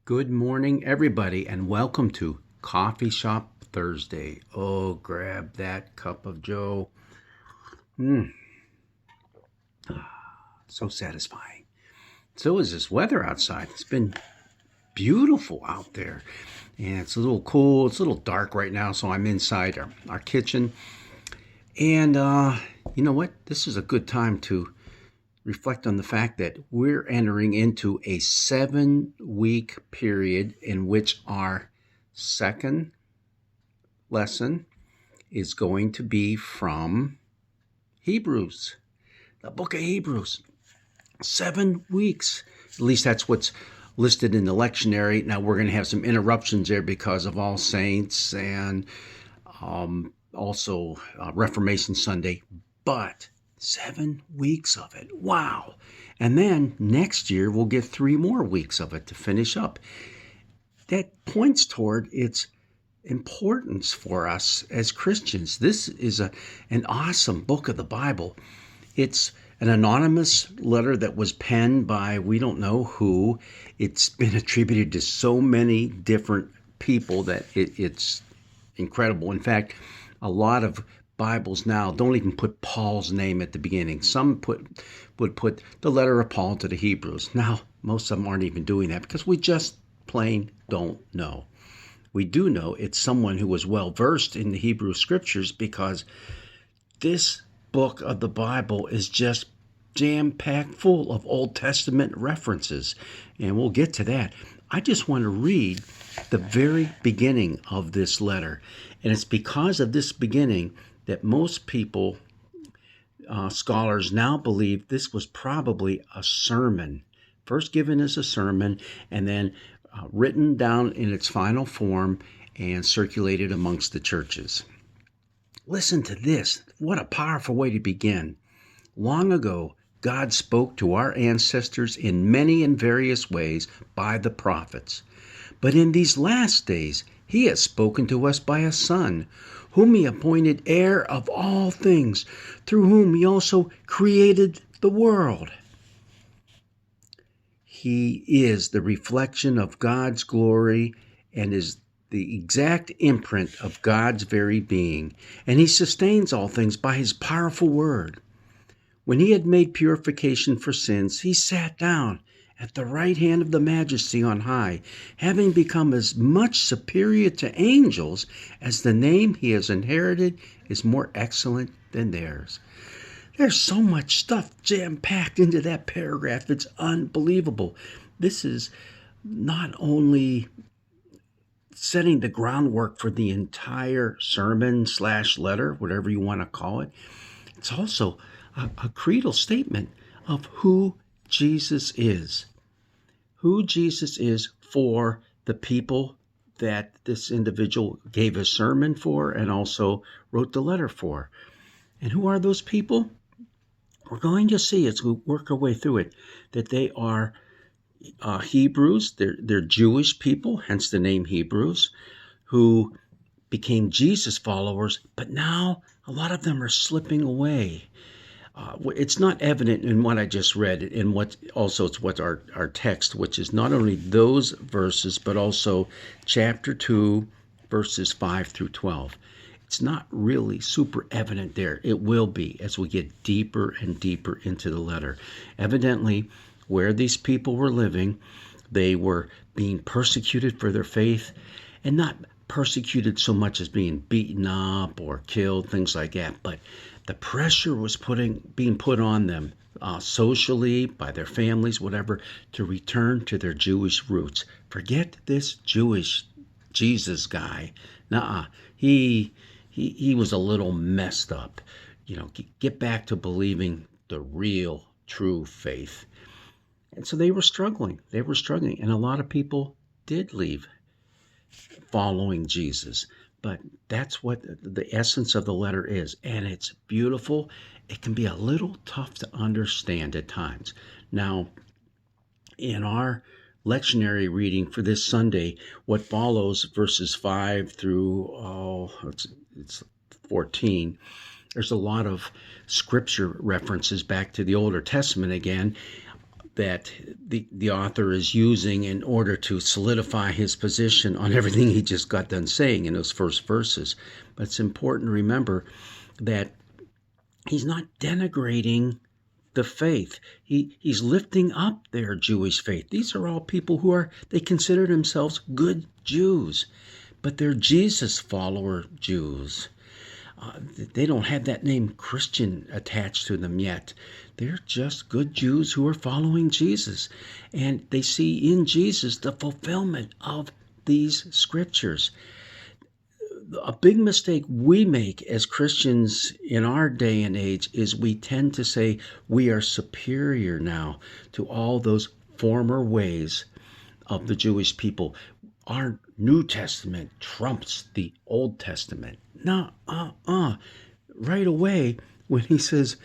Good morning, everybody, and welcome to Coffee Shop Thursday. Oh, grab that cup of Joe. So satisfying. So is this weather outside. It's been beautiful out there. And it's a little cool. It's a little dark right now, so I'm inside our kitchen. And you know what? This is a good time to reflect on the fact that we're entering into a 7-week period in which our second lesson is going to be from Hebrews, the book of Hebrews. 7 weeks. At least that's what's listed in the lectionary. Now we're going to have some interruptions there because of All Saints and also Reformation Sunday. But 7 weeks of it. Wow. And then next year we'll get 3 more weeks of it to finish up. That points toward its importance for us as Christians. This is an awesome book of the Bible. It's an anonymous letter that was penned by we don't know who. It's been attributed to so many different people that it's incredible. In fact, a lot of Bibles now don't even put Paul's name at the beginning. Some would put the letter of Paul to the Hebrews. Now, most of them aren't even doing that because we just plain don't know. We do know it's someone who was well versed in the Hebrew scriptures because this book of the Bible is just jam-packed full of Old Testament references, and we'll get to that. I just want to read the very beginning of this letter, and it's because of this beginning that most people, scholars now believe this was probably a sermon, first given as a sermon, and then written down in its final form and circulated amongst the churches. Listen to this. What a powerful way to begin. Long ago, God spoke to our ancestors in many and various ways by the prophets. But in these last days, He has spoken to us by a Son, whom He appointed heir of all things, through whom He also created the world. He is the reflection of God's glory and is the exact imprint of God's very being, and He sustains all things by His powerful word. When He had made purification for sins, He sat down at the right hand of the Majesty on high, having become as much superior to angels as the name He has inherited is more excellent than theirs. There's so much stuff jam-packed into that paragraph. It's unbelievable. This is not only setting the groundwork for the entire sermon/letter, whatever you want to call it. It's also a creedal statement of who Jesus is. Who Jesus is for the people that this individual gave a sermon for and also wrote the letter for. And who are those people? We're going to see as we work our way through it that they are Hebrews. They're Jewish people, hence the name Hebrews, who became Jesus followers, but now a lot of them are slipping away. It's not evident in what I just read, and what also it's what our text, which is not only those verses, but also chapter 2, verses 5 through 12. It's not really super evident there. It will be as we get deeper and deeper into the letter. Evidently, where these people were living, they were being persecuted for their faith, and not persecuted so much as being beaten up or killed, things like that, but the pressure was being put on them socially, by their families, whatever, to return to their Jewish roots. Forget this Jewish Jesus guy. Nuh-uh. He was a little messed up. Get back to believing the real, true faith. And so they were struggling. And a lot of people did leave following Jesus. But that's what the essence of the letter is. And it's beautiful. It can be a little tough to understand at times. Now, in our lectionary reading for this Sunday, what follows, verses 5 through it's 14, there's a lot of scripture references back to the Older Testament again. that the author is using in order to solidify his position on everything he just got done saying in those first verses. But it's important to remember that he's not denigrating the faith. He's lifting up their Jewish faith. These are all people they consider themselves good Jews, but they're Jesus follower Jews. They don't have that name Christian attached to them yet. They're just good Jews who are following Jesus. And they see in Jesus the fulfillment of these scriptures. A big mistake we make as Christians in our day and age is we tend to say we are superior now to all those former ways of the Jewish people. Our New Testament trumps the Old Testament. No, right away, when he says,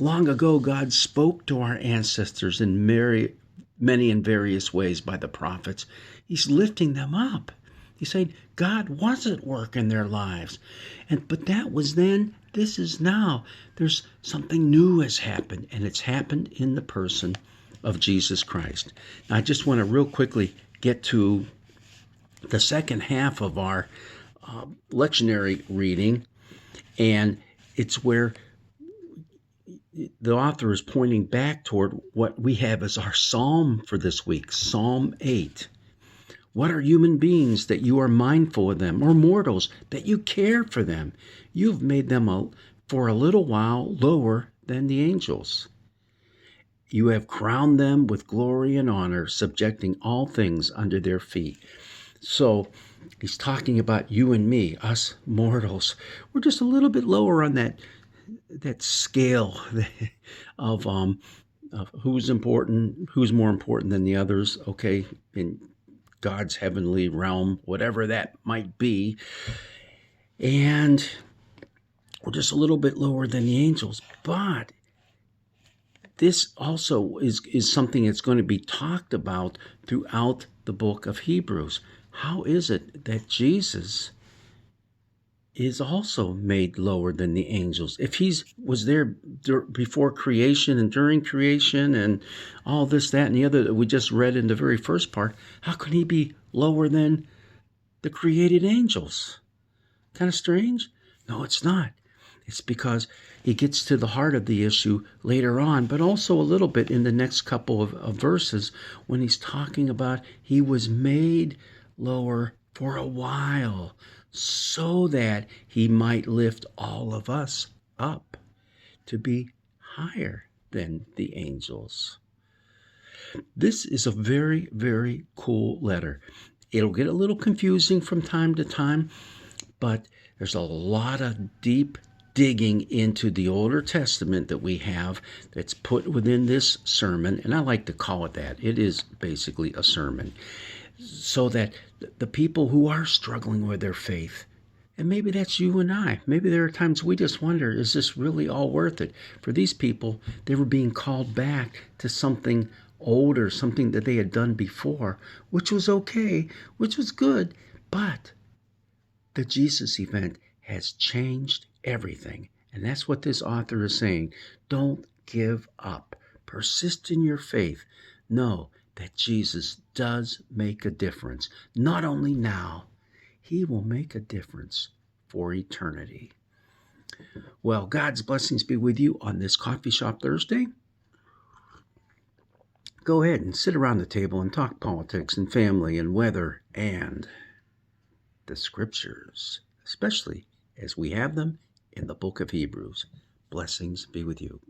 long ago God spoke to our ancestors in many and various ways by the prophets, he's lifting them up. He's saying God was at work in their lives. But that was then, this is now. There's something new has happened, and it's happened in the person of Jesus Christ. Now, I just want to real quickly get to the second half of our lectionary reading, and it's where the author is pointing back toward what we have as our psalm for this week, Psalm 8. What are human beings that you are mindful of them, or mortals that you care for them? You've made them for a little while lower than the angels. You have crowned them with glory and honor, subjecting all things under their feet. So he's talking about you and me, us mortals. We're just a little bit lower on that scale of who's important, who's more important than the others, okay, in God's heavenly realm, whatever that might be. And we're just a little bit lower than the angels. But this also is something that's going to be talked about throughout the book of Hebrews. How is it that Jesus is also made lower than the angels? If he was there before creation and during creation and all this, that, and the other that we just read in the very first part, how can he be lower than the created angels? Kind of strange? No, it's not. It's because he gets to the heart of the issue later on, but also a little bit in the next couple of verses when he's talking about he was made lower for a while so that he might lift all of us up to be higher than the angels. This is a very, very cool letter. It'll get a little confusing from time to time, but there's a lot of deep digging into the Older Testament that we have that's put within this sermon, and I like to call it that. It is basically a sermon, so that the people who are struggling with their faith, and maybe that's you and I, maybe there are times we just wonder, is this really all worth it? For these people, they were being called back to something older, something that they had done before, which was okay, which was good, but the Jesus event has changed everything. And that's what this author is saying. Don't give up. Persist in your faith. Know that Jesus does make a difference. Not only now, he will make a difference for eternity. Well, God's blessings be with you on this Coffee Shop Thursday. Go ahead and sit around the table and talk politics and family and weather and the scriptures, especially as we have them in the book of Hebrews. Blessings be with you.